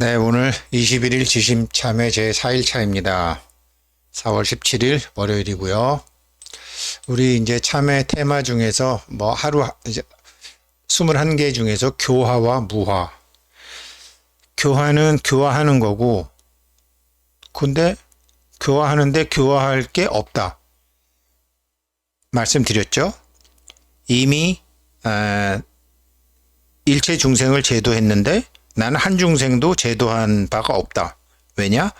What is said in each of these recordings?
네, 오늘 21일 지심 참회 제 4일차입니다. 4월 17일 월요일이고요. 우리 이제 참회 테마 중에서 이제 21개 중에서 교화와 무화. 교화는 교화하는 거고, 근데 교화하는데 교화할 게 없다. 말씀드렸죠? 이미 일체 중생을 제도했는데 나는 한 중생도 제도한 바가 없다. 왜냐?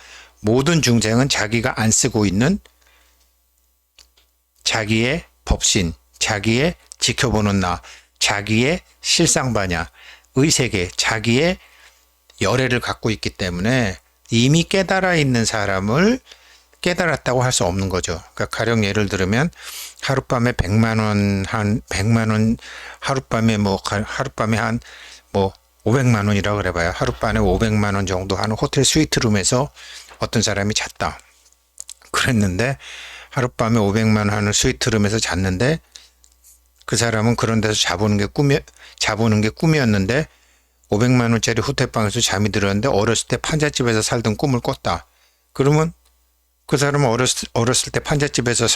모든 중생은 자기가 안 쓰고 있는 자기의 법신, 자기의 지켜보는 나, 자기의 실상반야, 의세계, 자기의 열애를 갖고 있기 때문에 이미 깨달아 있는 사람을 깨달았다고 할 수 없는 거죠. 그러니까 가령 예를 들면 하룻밤에 100만 원 하룻밤에 하룻밤에 한 500만 원이라고 그래봐요. 하룻밤에 500만 원 정도 하는 호텔 스위트룸에서 어떤 사람이 잤다. 그랬는데 하룻밤에 500만 원 하는 스위트룸에서 잤는데 그 사람은 그런 데서 자보는 게 꿈이었는데 500만 원짜리 호텔방에서 잠이 들었는데 어렸을 때 판잣집에서 살던 꿈을 꿨다. 그러면 그 사람은 어렸을 때 판잣집에서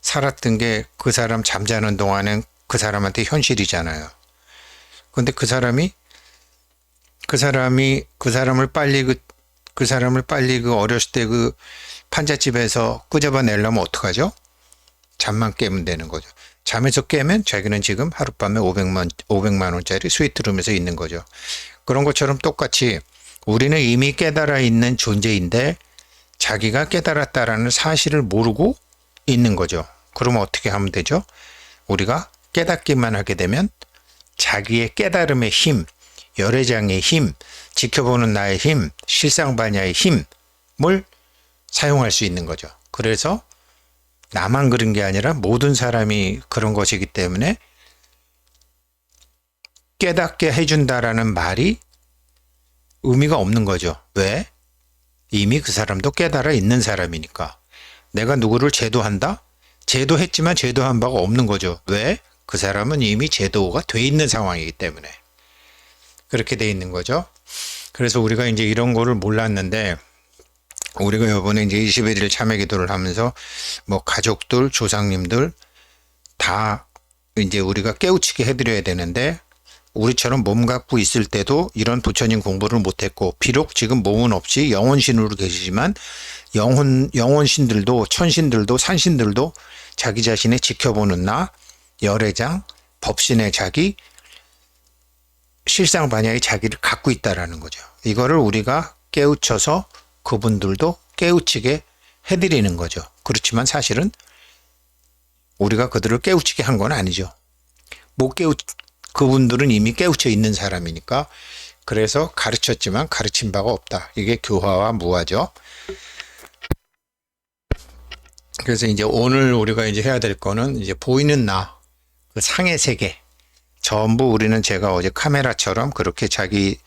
살았던 게 그 사람 잠자는 동안엔 그 사람한테 현실이잖아요. 근데 그 사람을 빨리 어렸을 때 그 판잣집에서 끄집어내려면 어떡하죠? 잠만 깨면 되는 거죠. 잠에서 깨면 자기는 지금 하룻밤에 500만 원짜리 스위트룸에서 있는 거죠. 그런 것처럼 똑같이 우리는 이미 깨달아 있는 존재인데 자기가 깨달았다라는 사실을 모르고 있는 거죠. 그러면 어떻게 하면 되죠? 우리가 깨닫기만 하게 되면 자기의 깨달음의 힘, 열애장의 힘, 지켜보는 나의 힘, 실상반야의 힘을 사용할 수 있는 거죠. 그래서 나만 그런 게 아니라 모든 사람이 그런 것이기 때문에 깨닫게 해준다라는 말이 의미가 없는 거죠. 왜? 이미 그 사람도 깨달아 있는 사람이니까. 내가 누구를 제도한다? 제도했지만 제도한 바가 없는 거죠. 왜? 그 사람은 이미 제도가 돼 있는 상황이기 때문에. 그렇게 돼 있는 거죠. 그래서 우리가 이제 이런 거를 몰랐는데, 우리가 이번에 이제 21일 참회 기도를 하면서 가족들, 조상님들 다 이제 우리가 깨우치게 해드려야 되는데, 우리처럼 몸 갖고 있을 때도 이런 부처님 공부를 못했고, 비록 지금 몸은 없이 영혼신으로 계시지만 영혼신들도 천신들도 산신들도 자기 자신의 지켜보는 나, 열애장, 법신의 자기, 실상반야의 자기를 갖고 있다라는 거죠. 이거를 우리가 깨우쳐서 그분들도 깨우치게 해드리는 거죠. 그렇지만 사실은 우리가 그들을 깨우치게 한 건 아니죠. 그분들은 이미 깨우쳐 있는 사람이니까. 그래서 가르쳤지만 가르친 바가 없다. 이게 교화와 무화죠. 그래서 이제 오늘 우리가 이제 해야 될 거는 이제 보이는 나, 그 상의 세계. 전부 우리는 제가 어제 카메라처럼 그렇게 자기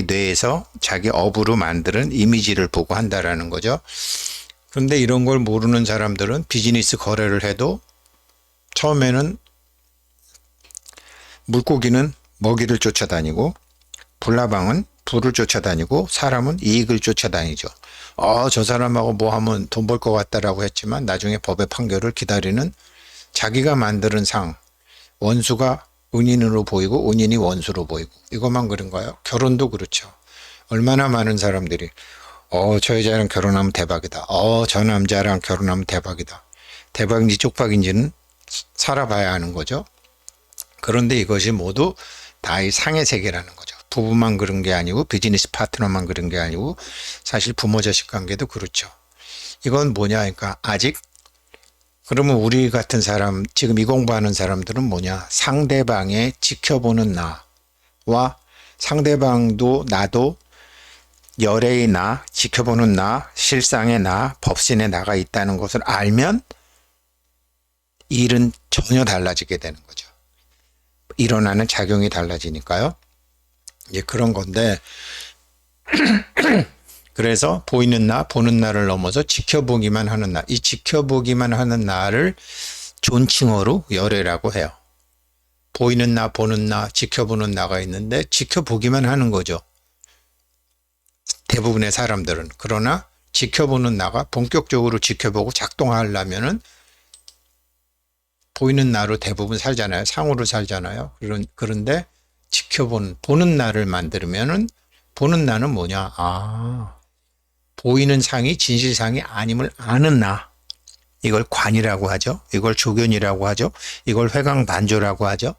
뇌에서 자기 업으로 만드는 이미지를 보고 한다라는 거죠. 그런데 이런 걸 모르는 사람들은 비즈니스 거래를 해도 처음에는 물고기는 먹이를 쫓아다니고 불나방은 불을 쫓아다니고 사람은 이익을 쫓아다니죠. 저 사람하고 뭐 하면 돈 벌 것 같다라고 했지만 나중에 법의 판결을 기다리는 자기가 만드는 상, 원수가 은인으로 보이고 은인이 원수로 보이고 이것만 그런가요? 결혼도 그렇죠. 얼마나 많은 사람들이 저 여자랑 결혼하면 대박이다. 저 남자랑 결혼하면 대박이다. 대박인지 쪽박인지는 살아봐야 하는 거죠. 그런데 이것이 모두 다 이 상의 세계라는 거죠. 부부만 그런 게 아니고 비즈니스 파트너만 그런 게 아니고 사실 부모 자식 관계도 그렇죠. 이건 뭐냐 그러니까 아직 그러면 우리 같은 사람 지금 이 공부하는 사람들은 뭐냐 상대방의 지켜보는 나와 상대방도 나도 열애의 나, 지켜보는 나, 실상의 나, 법신의 나가 있다는 것을 알면 일은 전혀 달라지게 되는 거죠. 일어나는 작용이 달라지니까요. 이제 그런 건데 그래서 보이는 나, 보는 나를 넘어서 지켜보기만 하는 나, 이 지켜보기만 하는 나를 존칭어로 열애라고 해요. 보이는 나, 보는 나, 지켜보는 나가 있는데 지켜보기만 하는 거죠. 대부분의 사람들은. 그러나 지켜보는 나가 본격적으로 지켜보고 작동하려면은 보이는 나로 대부분 살잖아요. 상으로 살잖아요. 그런데 보는 나를 만들면은 보는 나는 뭐냐? 보이는 상이 진실상이 아님을 아는 나. 이걸 관이라고 하죠. 이걸 조견이라고 하죠. 이걸 회광반조라고 하죠.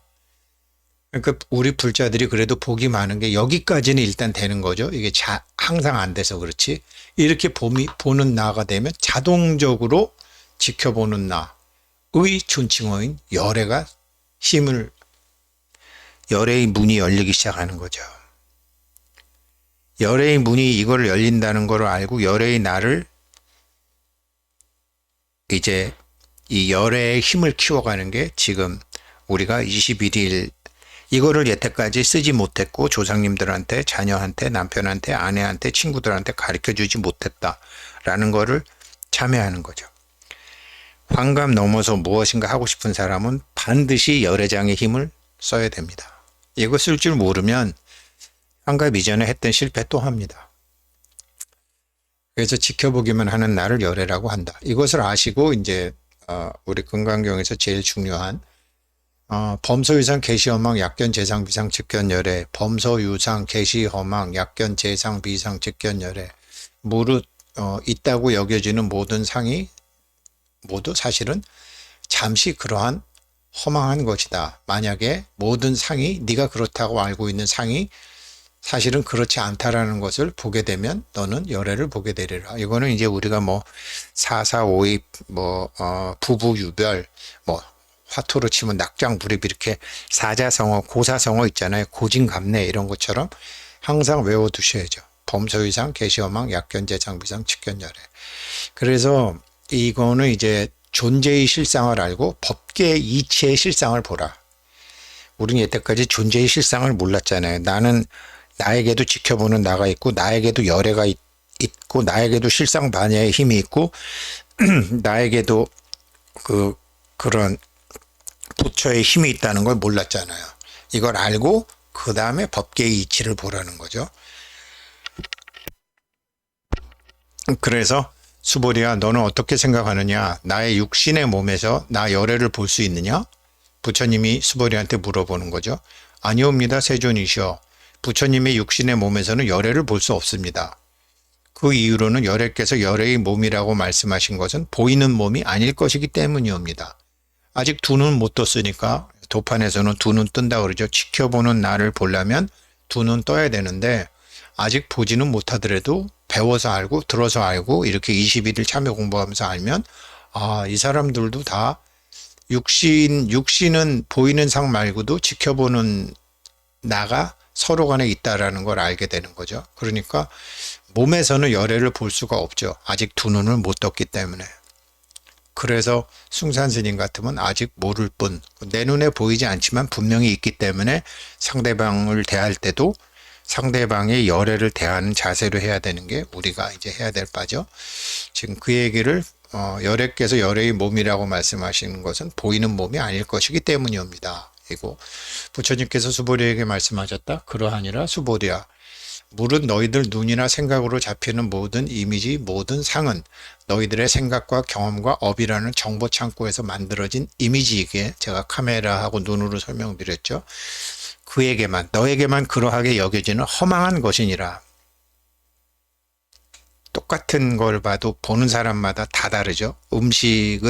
그러니까 우리 불자들이 그래도 복이 많은 게 여기까지는 일단 되는 거죠. 이게 항상 안 돼서 그렇지. 이렇게 보는 나가 되면 자동적으로 지켜보는 나의 존칭어인 열애의 문이 열리기 시작하는 거죠. 열애의 문이 이걸 열린다는 걸 알고 열애의 나를 이제 이 열애의 힘을 키워가는 게 지금 우리가 21일 이거를 여태까지 쓰지 못했고 조상님들한테 자녀한테 남편한테 아내한테 친구들한테 가르쳐주지 못했다라는 거를 참여하는 거죠. 환갑 넘어서 무엇인가 하고 싶은 사람은 반드시 열애장의 힘을 써야 됩니다. 이거 쓸 줄 모르면 환갑 이전에 했던 실패 또 합니다. 그래서 지켜보기만 하는 나를 열애라고 한다. 이것을 아시고 이제 우리 금강경에서 제일 중요한 범서유상 계시허망 약견 재상 비상 직견열애 범서유상 계시허망 약견 재상 비상 직견열애 무릇 있다고 여겨지는 모든 상이 모두 사실은 잠시 그러한 허망한 것이다. 만약에 모든 상이 네가 그렇다고 알고 있는 상이 사실은 그렇지 않다라는 것을 보게 되면 너는 열애를 보게 되리라. 이거는 이제 우리가 뭐 사사오입 부부유별 화토로 치면 낙장불입 이렇게 사자성어 고사성어 있잖아요. 고진감래 이런 것처럼 항상 외워두셔야죠. 범소유상 계시허망 약견재상 비상 직견열애. 그래서 이거는 이제 존재의 실상을 알고 법계 이치의 실상을 보라. 우리는 여태까지 존재의 실상을 몰랐잖아요. 나는 나에게도 지켜보는 나가 있고 나에게도 열애가 있고 나에게도 실상 반야의 힘이 있고 나에게도 그런 부처의 힘이 있다는 걸 몰랐잖아요. 이걸 알고 그 다음에 법계의 이치를 보라는 거죠. 그래서 수보리야 너는 어떻게 생각하느냐? 나의 육신의 몸에서 나 열애를 볼 수 있느냐? 부처님이 수보리한테 물어보는 거죠. 아니옵니다 세존이시여. 부처님의 육신의 몸에서는 열애를 볼 수 없습니다. 그 이유로는 열애께서 열애의 몸이라고 말씀하신 것은 보이는 몸이 아닐 것이기 때문이옵니다. 아직 두 눈 못 떴으니까 도판에서는 두 눈 뜬다 그러죠. 지켜보는 나를 보려면 두 눈 떠야 되는데 아직 보지는 못하더라도 배워서 알고 들어서 알고 이렇게 21일 참여 공부하면서 알면 이 사람들도 다 육신은 보이는 상 말고도 지켜보는 나가 서로 간에 있다라는 걸 알게 되는 거죠. 그러니까 몸에서는 열애를 볼 수가 없죠. 아직 두 눈을 못 떴기 때문에. 그래서 숭산스님 같으면 아직 모를 뿐 내 눈에 보이지 않지만 분명히 있기 때문에 상대방을 대할 때도 상대방의 열애를 대하는 자세로 해야 되는 게 우리가 이제 해야 될 바죠. 지금 그 얘기를 열애께서 열애의 몸이라고 말씀하시는 것은 보이는 몸이 아닐 것이기 때문이옵니다. 이고 부처님께서 수보리에게 말씀하셨다. 그러하니라 수보리야. 물은 너희들 눈이나 생각으로 잡히는 모든 이미지, 모든 상은 너희들의 생각과 경험과 업이라는 정보 창고에서 만들어진 이미지이기에 제가 카메라하고 눈으로 설명드렸죠. 너에게만 그러하게 여겨지는 허망한 것이니라. 똑같은 걸 봐도 보는 사람마다 다 다르죠. 음식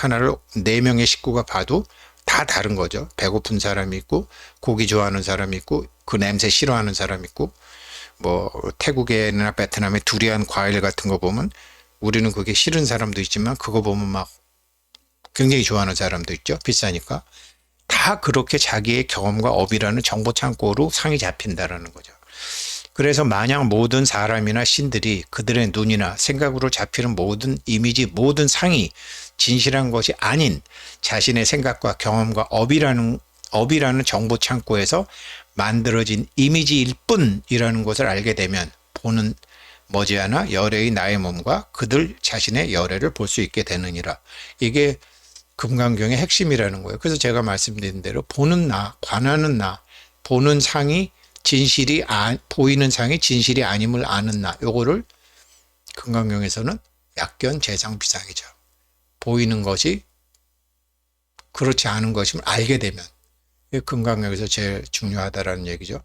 하나를 4명의 식구가 봐도 다 다른 거죠. 배고픈 사람이 있고 고기 좋아하는 사람이 있고 그 냄새 싫어하는 사람이 있고 태국이나 베트남의 두리안 과일 같은 거 보면 우리는 그게 싫은 사람도 있지만 그거 보면 막 굉장히 좋아하는 사람도 있죠. 비싸니까. 다 그렇게 자기의 경험과 업이라는 정보 창고로 상이 잡힌다라는 거죠. 그래서 만약 모든 사람이나 신들이 그들의 눈이나 생각으로 잡히는 모든 이미지, 모든 상이 진실한 것이 아닌 자신의 생각과 경험과 업이라는 정보 창고에서 만들어진 이미지일 뿐이라는 것을 알게 되면 보는 머지않아 열애의 나의 몸과 그들 자신의 열애를 볼 수 있게 되느니라. 이게 금강경의 핵심이라는 거예요. 그래서 제가 말씀드린 대로 보는 나, 관하는 나, 보는 상이 보이는 상이 진실이 아님을 아는 나. 요거를 금강경에서는 약견 재상 비상이죠. 보이는 것이 그렇지 않은 것임을 알게 되면 이게 금강경에서 제일 중요하다라는 얘기죠.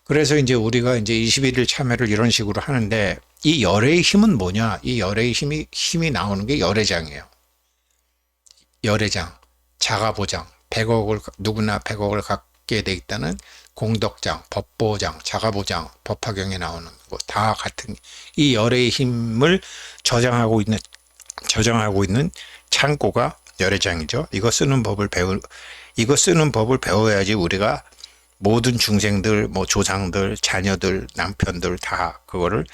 그래서 이제 우리가 이제 21일 참여를 이런 식으로 하는데 이 열애의 힘은 뭐냐? 이 열애의 힘이 나오는 게 열애장이에요. 열애장, 자가보장, 100억을 누구나 100억을 갖게 돼 있다는 공덕장, 법보장, 자가보장, 법화경에 나오는 거 다 같은 이 열애의 힘을 저장하고 있는 창고가 열애장이죠. 이거 쓰는 법을 배워야지 우리가 모든 중생들, 뭐 조상들, 자녀들, 남편들 다 그거를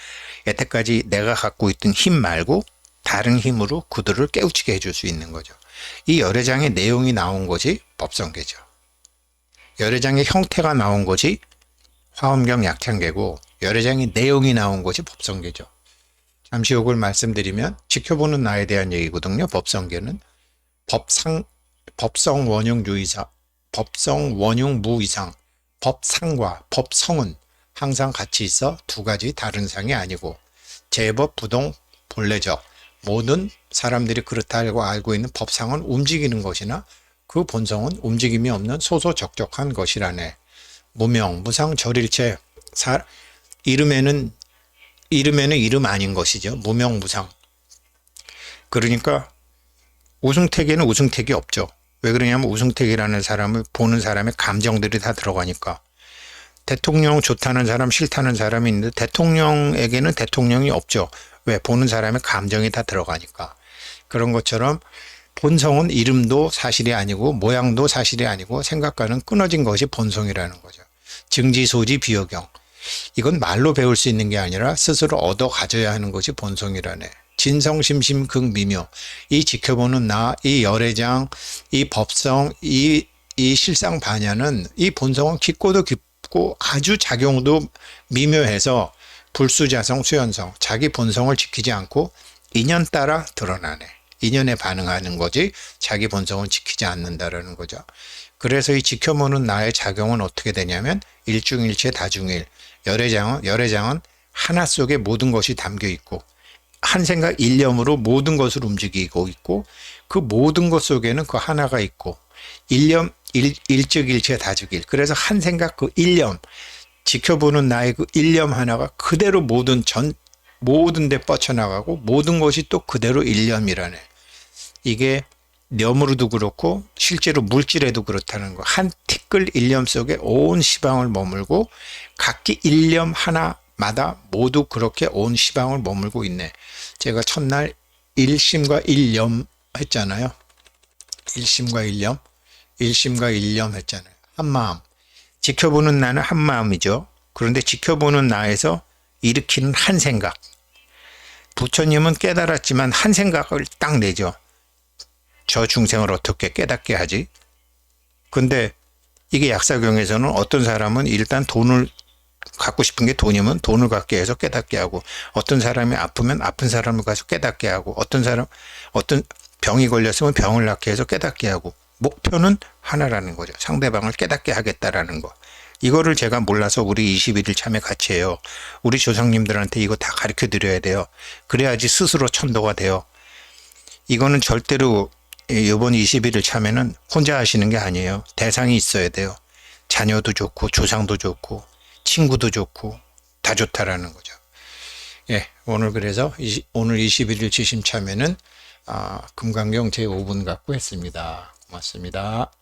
여태까지 내가 갖고 있던 힘 말고 다른 힘으로 그들을 깨우치게 해줄 수 있는 거죠. 이 열애장의 내용이 나온 것이 법성계죠. 열애장의 형태가 나온 것이 화엄경 약창계고 열애장의 내용이 나온 것이 법성계죠. 잠시 요걸 말씀드리면 지켜보는 나에 대한 얘기거든요. 법성계는 법성 원흉 유이사, 법성 원흉 무이상, 법상과 법성은 항상 같이 있어 두 가지 다른 상이 아니고 제법 부동 본래적 모든 사람들이 그렇다고 알고 있는 법상은 움직이는 것이나 그 본성은 움직임이 없는 소소적적한 것이라네. 무명, 무상, 절일체, 이름에는 이름 아닌 것이죠. 무명, 무상. 그러니까 우승택에는 우승택이 없죠. 왜 그러냐면 우승택이라는 사람을 보는 사람의 감정들이 다 들어가니까. 대통령 좋다는 사람, 싫다는 사람이 있는데 대통령에게는 대통령이 없죠. 왜? 보는 사람의 감정이 다 들어가니까. 그런 것처럼 본성은 이름도 사실이 아니고 모양도 사실이 아니고 생각과는 끊어진 것이 본성이라는 거죠. 증지소지 비여경. 이건 말로 배울 수 있는 게 아니라 스스로 얻어 가져야 하는 것이 본성이라네. 진성심심 극미묘. 이 지켜보는 나, 이 열애장, 이 법성, 이 실상반야는 이 본성은 깊고도 깊고 아주 작용도 미묘해서 불수자성 수연성, 자기 본성을 지키지 않고 인연 따라 드러나네. 인연에 반응하는 거지 자기 본성을 지키지 않는다라는 거죠. 그래서 이 지켜보는 나의 작용은 어떻게 되냐면 일중일체 다중일. 열애장은 하나 속에 모든 것이 담겨 있고 한 생각 일념으로 모든 것을 움직이고 있고 그 모든 것 속에는 그 하나가 있고 일즉일체 다즉일. 그래서 한 생각 그 일념 지켜보는 나의 그 일념 하나가 그대로 모든 데 뻗쳐나가고 모든 것이 또 그대로 일념이라네. 이게 념으로도 그렇고 실제로 물질에도 그렇다는 거. 한 티끌 일념 속에 온 시방을 머물고 각기 일념 하나마다 모두 그렇게 온 시방을 머물고 있네. 제가 첫날 일심과 일념 했잖아요. 일심과 일념 했잖아요. 한 마음. 지켜보는 나는 한 마음이죠. 그런데 지켜보는 나에서 일으키는 한 생각. 부처님은 깨달았지만 한 생각을 딱 내죠. 저 중생을 어떻게 깨닫게 하지? 근데 이게 약사경에서는 어떤 사람은 일단 돈을 갖고 싶은 게 돈이면 돈을 갖게 해서 깨닫게 하고 어떤 사람이 아프면 아픈 사람을 가서 깨닫게 하고 어떤 병이 걸렸으면 병을 낫게 해서 깨닫게 하고 목표는 하나라는 거죠. 상대방을 깨닫게 하겠다라는 거. 이거를 제가 몰라서 우리 21일 참여 같이 해요. 우리 조상님들한테 이거 다 가르쳐 드려야 돼요. 그래야지 스스로 천도가 돼요. 이거는 절대로 이번 21일 참여는 혼자 하시는 게 아니에요. 대상이 있어야 돼요. 자녀도 좋고 조상도 좋고 친구도 좋고 다 좋다라는 거죠. 예, 오늘 그래서 오늘 21일 지심 참여는 금강경 제5분 갖고 했습니다. 고맙습니다.